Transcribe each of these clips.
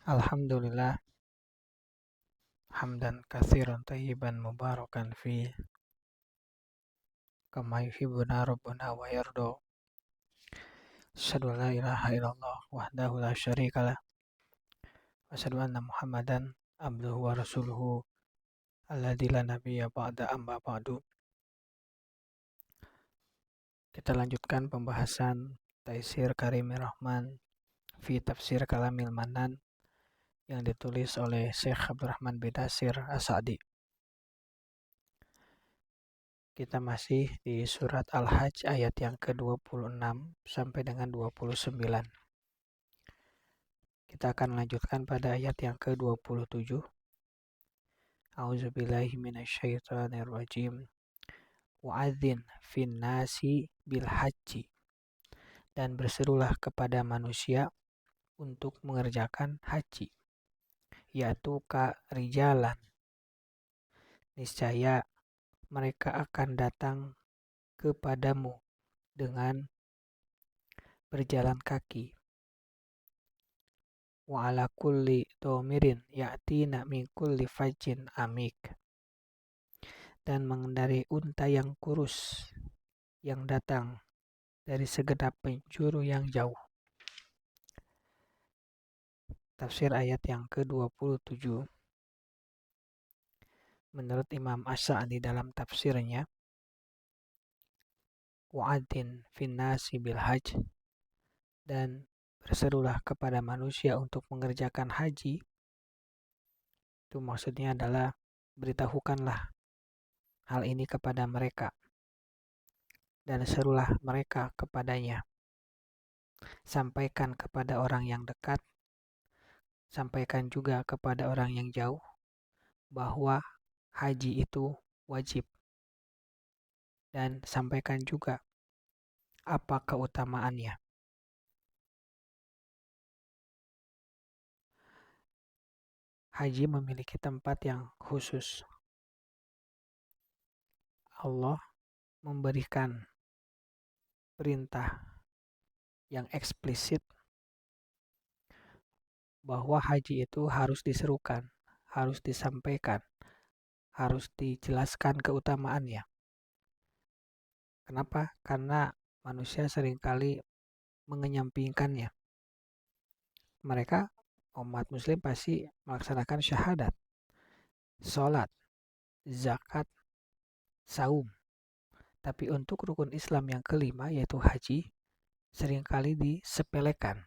Alhamdulillah hamdan katsiran tayyiban mubarakan fi kama yuhibbuna rabbuna wa yarda. Asyhadu an la ilaha illallah wahdahu la syarikalah wa asyhadu anna Muhammadan abduhu wa rasuluhu alladzi la nabiyya ba'da amma ba'du. Kita lanjutkan pembahasan Taisir Karimir Rahman fi Tafsir Kalamil Manan yang ditulis oleh Syekh Abdurrahman bin Nasir As-Sa'di. Kita masih di surat Al-Hajj ayat yang ke-26 sampai dengan 29. Kita akan lanjutkan pada ayat yang ke-27. A'udzubillahi minasyaitonirrajim. Wa'adzin finnasi bil hajji. Dan berserulah kepada manusia untuk mengerjakan haji. Yaitu ka rijalan. Niscaya mereka akan datang kepadamu dengan berjalan kaki. Wa ala kulli domirin ya'tina min kulli fajjin amik. Dan mengendarai unta yang kurus yang datang dari segenap penjuru yang jauh. Tafsir ayat yang ke-27. Menurut Imam As-Sa'di dalam tafsirnya, wa'adin finnasi bil hajj, dan berserulah kepada manusia untuk mengerjakan haji. Itu maksudnya adalah beritahukanlah hal ini kepada mereka dan serulah mereka kepadanya. Sampaikan kepada orang yang dekat, sampaikan juga kepada orang yang jauh bahwa haji itu wajib. Dan sampaikan juga apa keutamaannya. Haji memiliki tempat yang khusus. Allah memberikan perintah yang eksplisit bahwa haji itu harus diserukan, harus disampaikan, harus dijelaskan keutamaannya. Kenapa? Karena manusia seringkali mengenyampingkannya. Mereka, umat muslim pasti melaksanakan syahadat, sholat, zakat, saum. Tapi untuk rukun Islam yang kelima yaitu haji, seringkali disepelekan.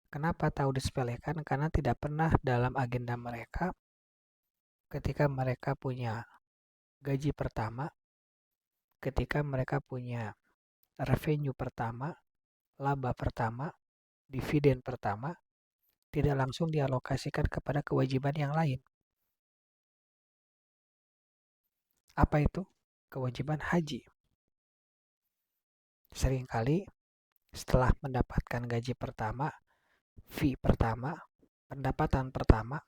Kenapa tahu disepelekan? Karena tidak pernah dalam agenda mereka ketika mereka punya gaji pertama, ketika mereka punya revenue pertama, laba pertama, dividen pertama, tidak langsung dialokasikan kepada kewajiban yang lain. Apa itu? Kewajiban haji. Seringkali setelah mendapatkan gaji pertama, fee pertama, pendapatan pertama,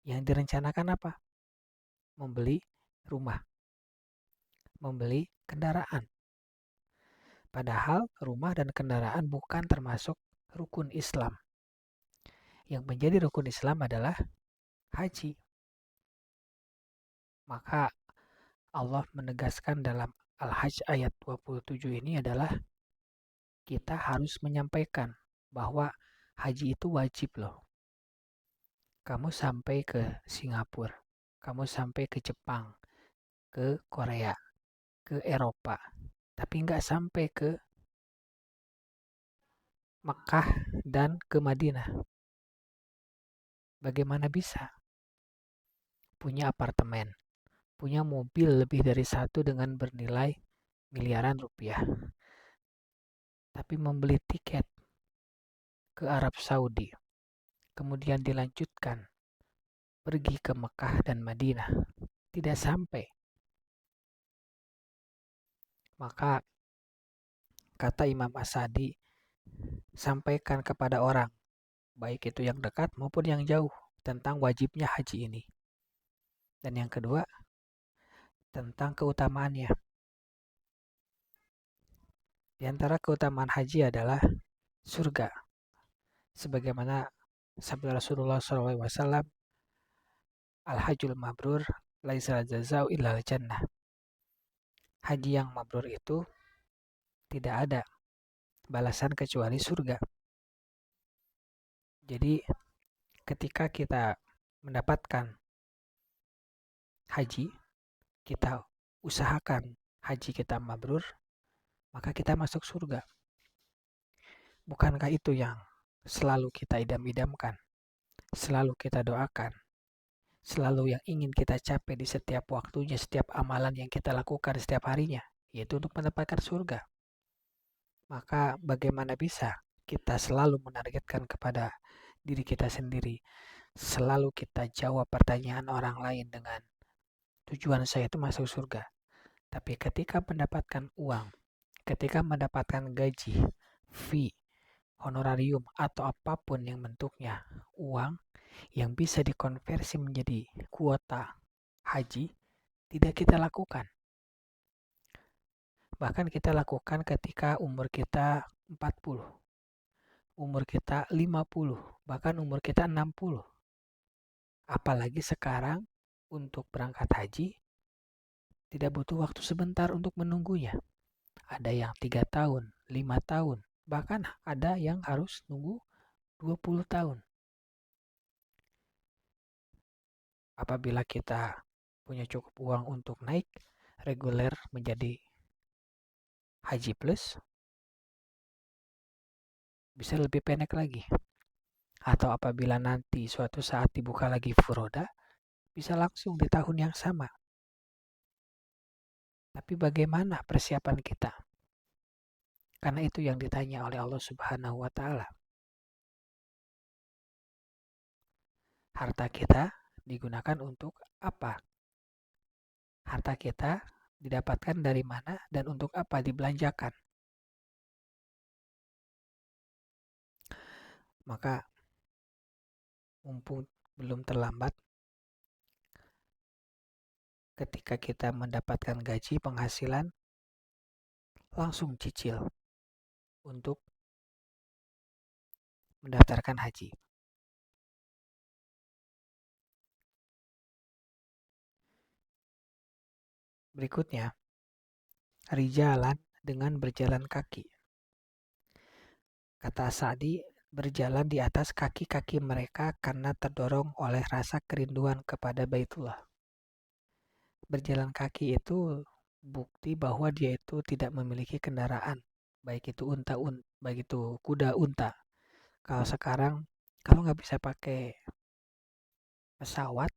yang direncanakan apa? Membeli rumah, membeli kendaraan. Padahal rumah dan kendaraan bukan termasuk rukun Islam. Yang menjadi rukun Islam adalah haji. Maka Allah menegaskan dalam Al-Hajj ayat 27 ini adalah kita harus menyampaikan bahwa haji itu wajib loh. Kamu sampai ke Singapura, kamu sampai ke Jepang, ke Korea, ke Eropa, tapi nggak sampai ke Mekah dan ke Madinah. Bagaimana bisa? Punya apartemen, punya mobil lebih dari satu dengan bernilai miliaran rupiah. Tapi membeli tiket ke Arab Saudi, kemudian dilanjutkan pergi ke Mekah dan Madinah, tidak sampai. Maka kata Imam As-Sa'di, sampaikan kepada orang, baik itu yang dekat maupun yang jauh, tentang wajibnya haji ini. Dan yang kedua, tentang keutamaannya. Di antara keutamaan haji adalah surga. Sebagaimana sabda Rasulullah SAW, Al-Hajjul Mabrur laisa jazau illal jannah. Haji yang mabrur itu tidak ada balasan kecuali surga. Jadi ketika kita mendapatkan haji, kita usahakan haji kita mabrur, maka kita masuk surga. Bukankah itu yang selalu kita idam-idamkan, selalu kita doakan, selalu yang ingin kita capai di setiap waktunya, setiap amalan yang kita lakukan setiap harinya, yaitu untuk mendapatkan surga. Maka bagaimana bisa kita selalu menargetkan kepada diri kita sendiri, selalu kita jawab pertanyaan orang lain dengan tujuan saya itu masuk surga. Tapi ketika mendapatkan uang, ketika mendapatkan gaji, fee, honorarium, atau apapun yang bentuknya uang yang bisa dikonversi menjadi kuota haji, tidak kita lakukan. Bahkan kita lakukan ketika umur kita 40, umur kita 50, bahkan umur kita 60. Apalagi sekarang untuk berangkat haji tidak butuh waktu sebentar untuk menunggunya. Ada yang 3 tahun, 5 tahun, bahkan ada yang harus nunggu 20 tahun. Apabila kita punya cukup uang untuk naik reguler menjadi haji plus, bisa lebih pendek lagi. Atau apabila nanti suatu saat dibuka lagi furoda, bisa langsung di tahun yang sama. Tapi bagaimana persiapan kita? Karena itu yang ditanya oleh Allah Subhanahu wa Ta'ala. Harta kita digunakan untuk apa? Harta kita didapatkan dari mana dan untuk apa dibelanjakan? Maka mumpung belum terlambat, ketika kita mendapatkan gaji penghasilan, langsung cicil untuk mendaftarkan haji. Berikutnya, rijalan dengan berjalan kaki. Kata Sa'di, berjalan di atas kaki-kaki mereka karena terdorong oleh rasa kerinduan kepada Baitullah. Berjalan kaki itu bukti bahwa dia itu tidak memiliki kendaraan, baik itu baik itu kuda unta. Kalau sekarang, kalau nggak bisa pakai pesawat,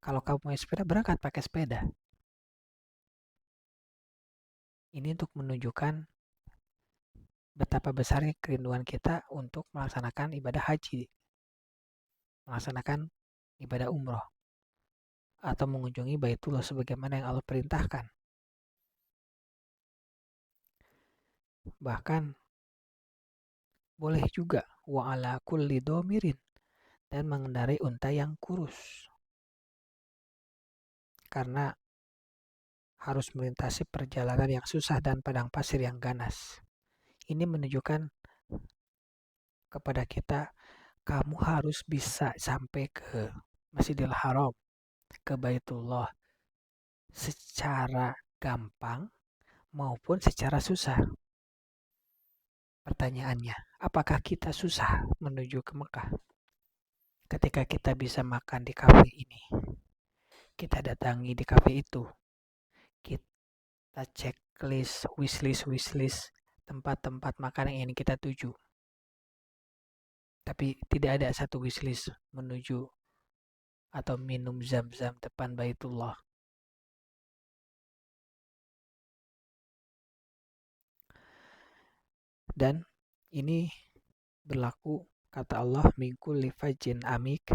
kalau kamu punya sepeda, berangkat pakai sepeda. Ini untuk menunjukkan betapa besarnya kerinduan kita untuk melaksanakan ibadah haji, melaksanakan ibadah umroh, atau mengunjungi Baitullah sebagaimana yang Allah perintahkan. Bahkan boleh juga wa'ala kulli domirin, dan mengendarai unta yang kurus. Karena harus melintasi perjalanan yang susah dan padang pasir yang ganas. Ini menunjukkan kepada kita, kamu harus bisa sampai ke Masjidil Haram, ke Baitullah, secara gampang maupun secara susah. Pertanyaannya, apakah kita susah menuju ke Mekah? Ketika kita bisa makan di kafe ini, kita datangi di kafe itu, kita checklist, wishlist tempat-tempat makan yang ingin kita tuju. Tapi tidak ada satu wishlist menuju atau minum zam-zam depan Baitullah. Dan ini berlaku, kata Allah, mingkul lifajin amik,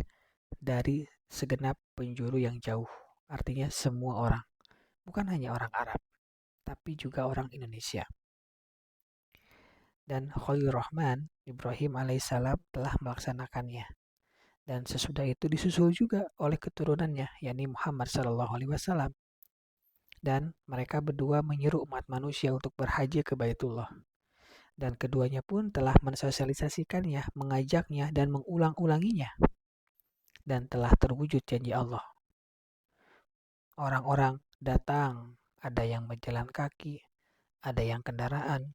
dari segenap penjuru yang jauh. Artinya semua orang, bukan hanya orang Arab, tapi juga orang Indonesia. Dan Khalil Rahman, Ibrahim alaihissalam telah melaksanakannya. Dan sesudah itu disusul juga oleh keturunannya, yakni Muhammad SAW. Dan mereka berdua menyeru umat manusia untuk berhaji ke Baitullah. Dan keduanya pun telah mensosialisasikannya, mengajaknya, dan mengulang-ulanginya. Dan telah terwujud janji Allah. Orang-orang datang, ada yang berjalan kaki, ada yang kendaraan,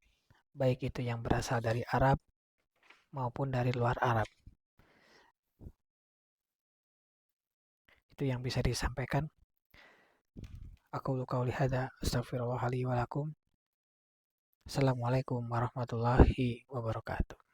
baik itu yang berasal dari Arab maupun dari luar Arab. Itu yang bisa disampaikan. Aku qauli hadza, astaghfirullah li wa lakum. Assalamualaikum warahmatullahi wabarakatuh.